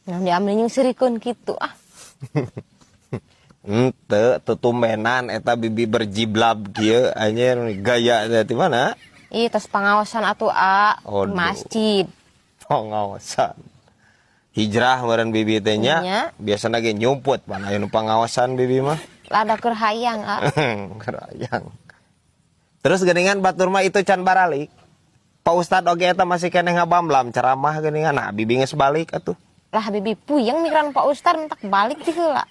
Yang diambil yang serikun gitu ah. Ente tutumbenan eta bibi berjiblab kieu anjir gaya dari mana? Ih, tos pengawasan atuh a di Aduh. masjid. Pengawasan. Hijrah meureun bibi teh nya. Nya. Biasana ge nyumput pan aya nu pengawasan bibi mah. Lada keur hayang a. Kerayang. Terus geuningan batur mah itu can baralik. Pak Ustad oge eta masih keneh ngabamlam ceramah geuningan. Nah, bibi geus balik atuh. Lah bibi puyeng mikiran Pak Ustad mentak balik ti heula.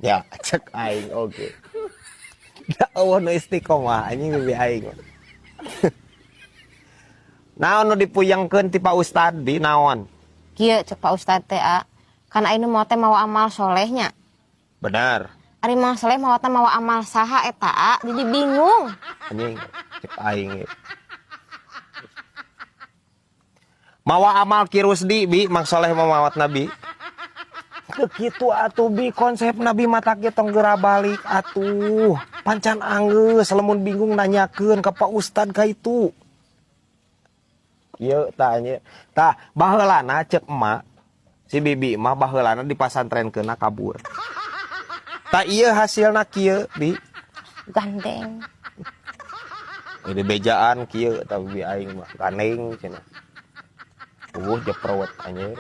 Ya, cek aing oge. Da eueuh nu istiqomah anjing bibi aing. Naon nu dipuyengkeun ti Pak Ustad di naon? Kieu cek Pak Ustad teh a. Kan ayeuna mau teh mawa amal solehnya. Benar. Ari mau soleh mawa teh mawa amal saha eta a, jadi bingung. Anjing cek aing. Mawa amal kirusdi bi Mang Soleh mamawat Nabi. Begitu atuh bi konsep Nabi mata ge tong geura balik atuh. Pancan anggeus lamun bingung nanyakeun ka Pak Ustad ka itu. Ieu tanya. Tah baheulana ceuk emak si bibi mah baheulana di pasantrenkeunna kabur. Tah ieu hasilna kieu bi. Gandeng. Ini bejaan kieu tah bibi aing mah gandeng cenah. Jeprot anjir.